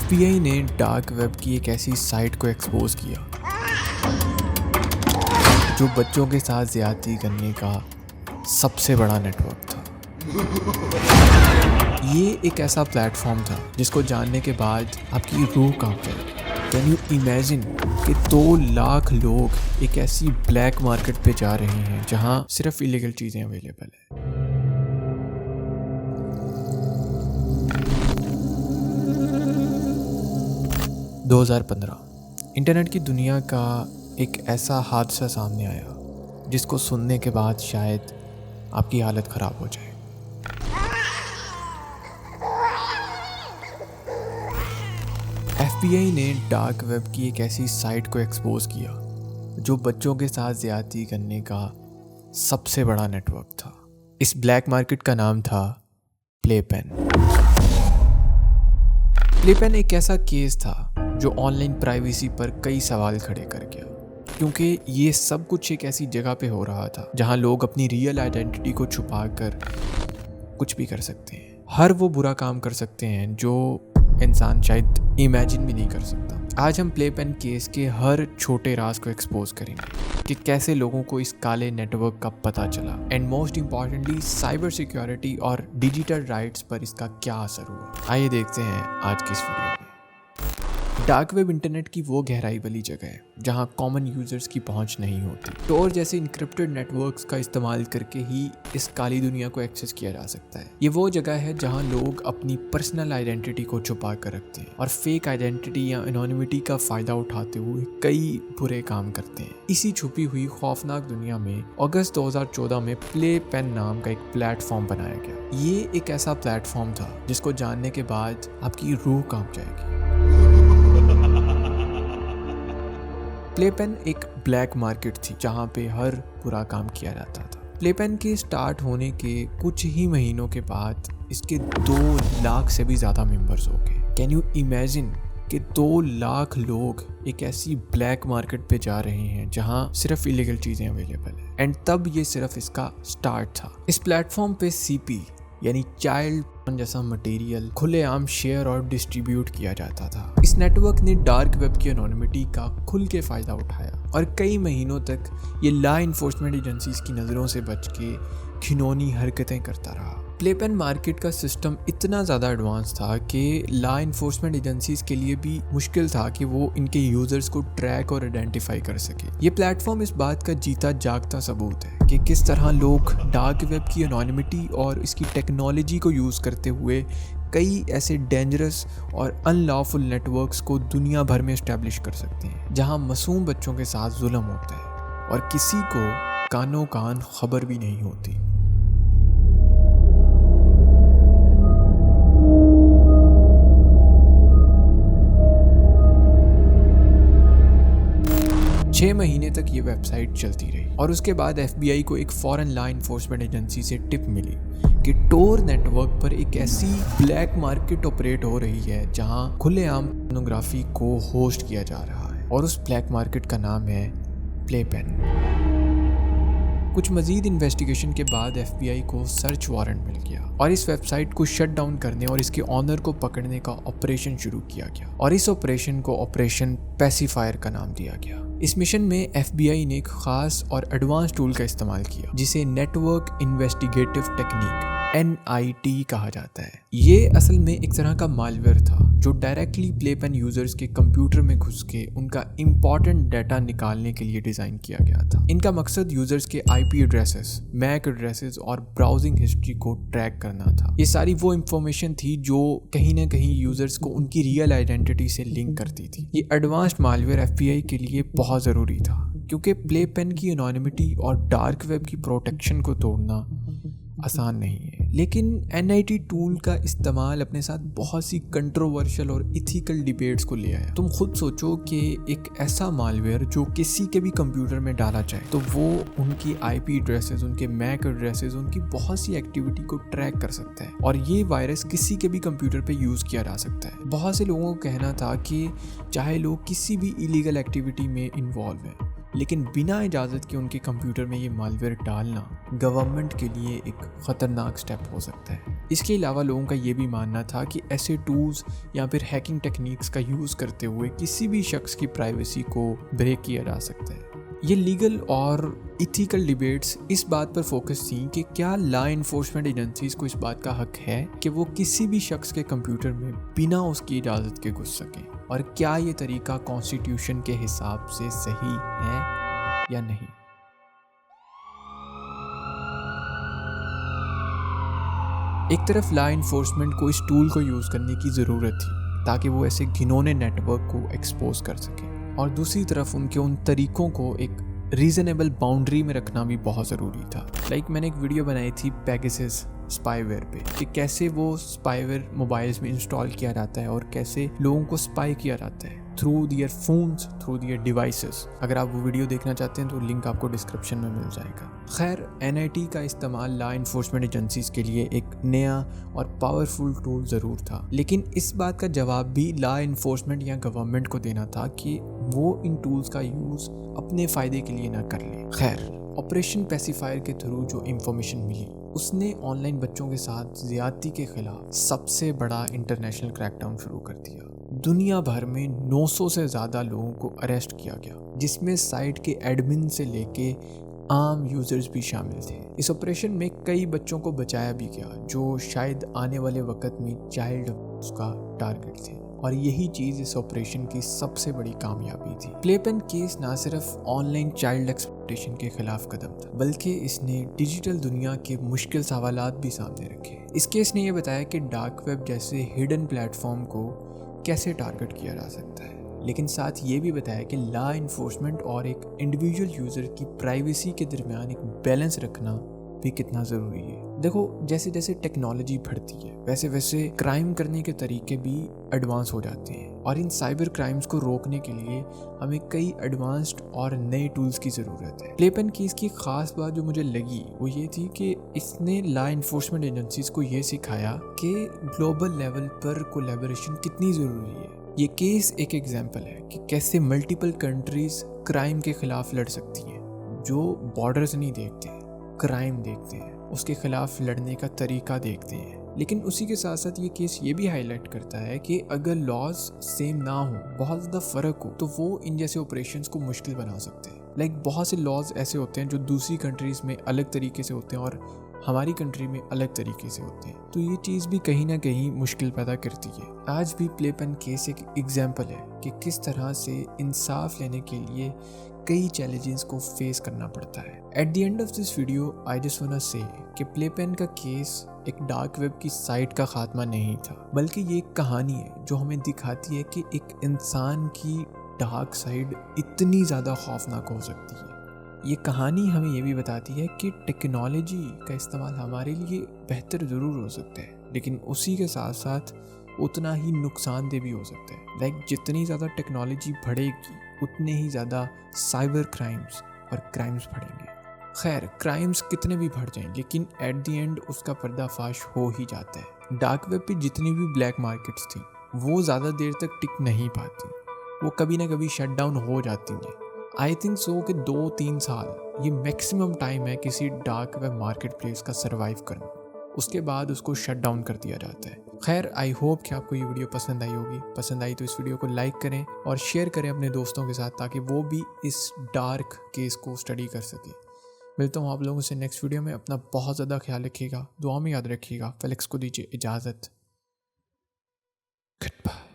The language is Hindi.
एफबीआई ने डार्क वेब की एक ऐसी साइट को एक्सपोज किया जो बच्चों के साथ ज्यादती करने का सबसे बड़ा नेटवर्क था। ये एक ऐसा प्लेटफॉर्म था जिसको जानने के बाद आपकी रूह कांप जाएगी। कैन यू इमेजिन कि 2 लाख लोग एक ऐसी ब्लैक मार्केट पे जा रहे हैं जहां सिर्फ इलीगल चीज़ें अवेलेबल है। – 2015 इंटरनेट की दुनिया का एक ऐसा हादसा सामने आया जिसको सुनने के बाद शायद आपकी हालत ख़राब हो जाए। एफबीआई ने डार्क वेब की एक ऐसी साइट को एक्सपोज किया जो बच्चों के साथ ज्यादती करने का सबसे बड़ा नेटवर्क था। इस ब्लैक मार्केट का नाम था प्लेपेन। प्लेपेन एक ऐसा केस था जो ऑनलाइन प्राइवेसी पर कई सवाल खड़े कर गया, क्योंकि ये सब कुछ एक ऐसी जगह पे हो रहा था जहां लोग अपनी रियल आइडेंटिटी को छुपाकर कुछ भी कर सकते हैं। हर वो बुरा काम कर सकते हैं जो इंसान शायद इमेजिन भी नहीं कर सकता। आज हम प्लेपेन केस के हर छोटे राज को एक्सपोज करेंगे कि कैसे लोगों को इस काले नेटवर्क का पता चला, and most importantly cyber security और डिजिटल राइट्स पर इसका क्या असर हुआ। आइए देखते हैं आज की इस वीडियो में। डार्क वेब इंटरनेट की वो गहराई वाली जगह है जहां कॉमन यूजर्स की पहुंच नहीं होती। टोर जैसे इनक्रिप्टेड नेटवर्क्स का इस्तेमाल करके ही इस काली दुनिया को एक्सेस किया जा सकता है। ये वो जगह है जहां लोग अपनी पर्सनल आइडेंटिटी को छुपा कर रखते हैं और फेक आइडेंटिटी या एनोनिमिटी का फायदा उठाते हुए कई बुरे काम करते हैं। इसी छुपी हुई खौफनाक दुनिया में अगस्त 2014 में प्लेपेन नाम का एक प्लेटफॉर्म बनाया गया। ये एक ऐसा प्लेटफॉर्म था जिसको जानने के बाद आपकी रूह कांप जाएगी। प्लेपेन एक ब्लैक मार्केट थी जहां पे हर बुरा काम किया जाता था। प्लेपेन के स्टार्ट होने के कुछ ही महीनों के बाद इसके 2 लाख से भी ज़्यादा मेंबर्स हो गए। कैन यू इमेजिन कि 2 लाख लोग एक ऐसी ब्लैक मार्केट पे जा रहे हैं जहां सिर्फ इलीगल चीज़ें अवेलेबल है, एंड तब ये सिर्फ इसका स्टार्ट था। इस प्लेटफॉर्म पे सीपी यानी चाइल्ड जैसा मटेरियल खुलेआम शेयर और डिस्ट्रीब्यूट किया जाता था। इस नेटवर्क ने डार्क वेब की एनोनिमिटी का खुल के फायदा उठाया और कई महीनों तक ये लॉ इन्फोर्समेंट एजेंसीज की नज़रों से बच के घिनौनी हरकतें करता रहा। प्लेपेन मार्केट का सिस्टम इतना ज़्यादा एडवांस था कि लॉ इन्फोर्समेंट एजेंसीज के लिए भी मुश्किल था कि वो इनके यूज़र्स को ट्रैक और आइडेंटिफाई कर सके। ये प्लेटफॉर्म इस बात का जीता जागता सबूत है कि किस तरह लोग डार्क वेब की एनोनिमिटी और इसकी टेक्नोलॉजी को यूज़ करते हुए कई ऐसे डेंजरस और अनलॉफुल नेटवर्क्स को दुनिया भर में इस्टेब्लिश कर सकते हैं जहां मासूम बच्चों के साथ जुल्म होता है और किसी को कानों कान खबर भी नहीं होती। छह महीने तक ये वेबसाइट चलती रही और उसके बाद एफबीआई को एक फॉरेन लॉ इन्फोर्समेंट एजेंसी से टिप मिली कि टोर नेटवर्क पर एक ऐसी ब्लैक मार्केट ऑपरेट हो रही है जहां खुलेआम पोर्नोग्राफी को होस्ट किया जा रहा है, और उस ब्लैक मार्केट का नाम है प्लेपेन। कुछ मजीद इन्वेस्टिगेशन के बाद एफबीआई को सर्च वारंट मिल गया और इस वेबसाइट को शट डाउन करने और इसके ऑनर को पकड़ने का ऑपरेशन शुरू किया गया, और इस ऑपरेशन को ऑपरेशन पैसिफायर का नाम दिया गया। इस मिशन में एफबीआई ने एक खास और एडवांस टूल का इस्तेमाल किया जिसे नेटवर्क इन्वेस्टिगेटिव टेक्निक NIT कहा जाता है। ये असल में एक तरह का मालवेयर था जो डायरेक्टली प्लेपेन यूजर्स के कंप्यूटर में घुस के उनका इंपॉर्टेंट डाटा निकालने के लिए डिजाइन किया गया था। इनका मकसद यूजर्स के IP एड्रेसेस, मैक एड्रेसेस और ब्राउजिंग हिस्ट्री को ट्रैक करना था। ये सारी वो इंफॉर्मेशन थी जो कहीं ना कहीं यूजर्स को उनकी रियल आइडेंटिटी से लिंक करती थी। ये एडवांस्ड मालवेयर एफबीआई के लिए बहुत ज़रूरी था क्योंकि प्लेपेन की एनोनिमिटी और डार्क वेब की प्रोटेक्शन को तोड़ना आसान नहीं है। लेकिन NIT टूल का इस्तेमाल अपने साथ बहुत सी कंट्रोवर्शियल और इथिकल डिबेट्स को ले आया। तुम खुद सोचो कि एक ऐसा मालवेयर जो किसी के भी कंप्यूटर में डाला जाए तो वो उनकी IP एड्रेसेस, उनके मैक एड्रेसेस, उनकी बहुत सी एक्टिविटी को ट्रैक कर सकता है, और ये वायरस किसी के भी कंप्यूटर पे यूज़ किया जा सकता है। बहुत से लोगों को कहना था कि चाहे लोग किसी भी इलीगल एक्टिविटी में इन्वॉल्व हैं, लेकिन बिना इजाज़त के उनके कंप्यूटर में ये मालवेयर डालना गवर्नमेंट के लिए एक ख़तरनाक स्टेप हो सकता है। इसके अलावा लोगों का ये भी मानना था कि ऐसे टूल्स या फिर हैकिंग टेक्निक्स का यूज़ करते हुए किसी भी शख्स की प्राइवेसी को ब्रेक किया जा सकता है। ये लीगल और इथिकल डिबेट्स इस बात पर फोकस थी कि क्या लॉ इन्फोर्समेंट एजेंसीज को इस बात का हक है कि वो किसी भी शख्स के कंप्यूटर में बिना उसकी इजाज़त के घुस सकें, और क्या ये तरीका कॉन्स्टिट्यूशन के हिसाब से सही है या नहीं। एक तरफ लॉ इन्फोर्समेंट को इस टूल को यूज़ करने की ज़रूरत थी ताकि वो ऐसे घिनौने नेटवर्क को एक्सपोज कर सके, और दूसरी तरफ उनके उन तरीकों को एक रीज़नेबल बाउंड्री में रखना भी बहुत ज़रूरी था। मैंने एक वीडियो बनाई थी पेगासस स्पाईवेयर पे कि कैसे वो स्पाईवेयर मोबाइल्स में इंस्टॉल किया जाता है और कैसे लोगों को स्पाई किया जाता है through their phones, through their devices. अगर आप वो वीडियो देखना चाहते हैं तो लिंक आपको डिस्क्रिप्शन में मिल जाएगा। खैर, NIT का इस्तेमाल लॉ इन्फोर्समेंट एजेंसीज के लिए एक नया और पावरफुल टूल ज़रूर था, लेकिन इस बात का जवाब भी लॉ इन्फोर्समेंट या गवर्नमेंट को देना था कि वो इन टूल्स का यूज़ अपने फ़ायदे के लिए ना कर ले। खैर, ऑपरेशन पैसिफायर के थ्रू जो इंफॉर्मेशन मिली उसने ऑनलाइन बच्चों के साथ ज़्यादती के खिलाफ सबसे बड़ा इंटरनेशनल क्रैकडाउन शुरू कर दिया। दुनिया भर में 900 से ज़्यादा लोगों को अरेस्ट किया गया, जिसमें साइट के एडमिन से लेके आम यूजर्स भी शामिल थे। इस ऑपरेशन में कई बच्चों को बचाया भी गया जो शायद आने वाले वक्त में चाइल्ड का टारगेट थे, और यही चीज़ इस ऑपरेशन की सबसे बड़ी कामयाबी थी। प्लेपेन केस ना सिर्फ ऑनलाइन चाइल्ड एक्सप्लॉयटेशन के खिलाफ कदम था, बल्कि इसने डिजिटल दुनिया के मुश्किल सवालात भी सामने रखे। इस केस ने यह बताया कि डार्क वेब जैसे हिडन प्लेटफॉर्म को कैसे टारगेट किया जा सकता है, लेकिन साथ ये भी बताया कि लॉ इन्फोर्समेंट और एक इंडिविजुअल यूज़र की प्राइवेसी के दरमियान एक बैलेंस रखना भी कितना ज़रूरी है। देखो, जैसे जैसे टेक्नोलॉजी बढ़ती है वैसे वैसे क्राइम करने के तरीके भी एडवांस हो जाते हैं, और इन साइबर क्राइम्स को रोकने के लिए हमें कई एडवांस्ड और नए टूल्स की ज़रूरत है। प्लेपेन केस की ख़ास बात जो मुझे लगी वो ये थी कि इसने लॉ इन्फोर्समेंट एजेंसीज को ये सिखाया कि ग्लोबल लेवल पर कोलैबोरेशन कितनी ज़रूरी है। ये केस एक एग्जाम्पल है कि कैसे मल्टीपल कंट्रीज़ क्राइम के ख़िलाफ़ लड़ सकती हैं, जो बॉर्डर्स नहीं देखते, क्राइम देखते हैं, उसके खिलाफ लड़ने का तरीका देखते हैं। लेकिन उसी के साथ साथ ये केस ये भी हाईलाइट करता है कि अगर लॉज सेम ना हो, बहुत ज़्यादा फ़र्क हो, तो वो इन जैसे ऑपरेशंस को मुश्किल बना सकते हैं। बहुत से लॉज ऐसे होते हैं जो दूसरी कंट्रीज़ में अलग तरीके से होते हैं और हमारी कंट्री में अलग तरीके से होते हैं, तो ये चीज़ भी कहीं ना कहीं मुश्किल पैदा करती है। आज भी प्लेपेन केस एक एग्जाम्पल है कि किस तरह से इंसाफ लेने के लिए कई चैलेंजेस को फेस करना पड़ता है। At the end of this video I just want to say कि प्लेपेन का केस एक डार्क वेब की साइट का खात्मा नहीं था, बल्कि ये एक कहानी है जो हमें दिखाती है कि एक इंसान की डार्क साइड इतनी ज़्यादा खौफनाक हो सकती है। ये कहानी हमें ये भी बताती है कि टेक्नोलॉजी का इस्तेमाल हमारे लिए बेहतर ज़रूर हो सकता है, लेकिन उसी के साथ साथ उतना ही नुकसानदेह भी हो सकता है। जितनी ज़्यादा टेक्नोलॉजी बढ़ेगी उतने ही ज़्यादा साइबर क्राइम्स और क्राइम्स बढ़ेंगे। खैर, क्राइम्स कितने भी बढ़ जाएं, लेकिन एट द एंड उसका पर्दाफाश हो ही जाता है। डार्क वेब पे जितनी भी ब्लैक मार्केट्स थी वो ज़्यादा देर तक टिक नहीं पाती, वो कभी ना कभी शट डाउन हो जाती हैं। आई थिंक सो कि 2-3 साल ये मैक्सिमम टाइम है किसी डार्क वेब मार्केट प्लेस का सर्वाइव करना, उसके बाद उसको शट डाउन कर दिया जाता है। खैर, आई होप कि आपको ये वीडियो पसंद आई होगी। पसंद आई तो इस वीडियो को लाइक करें और शेयर करें अपने दोस्तों के साथ, ताकि वो भी इस डार्क केस को स्टडी कर सके। मिलता हूँ आप लोगों से नेक्स्ट वीडियो में। अपना बहुत ज़्यादा ख्याल रखिएगा, दुआ में याद रखिएगा। फेलिक्स को दीजिए इजाज़त। Good bye.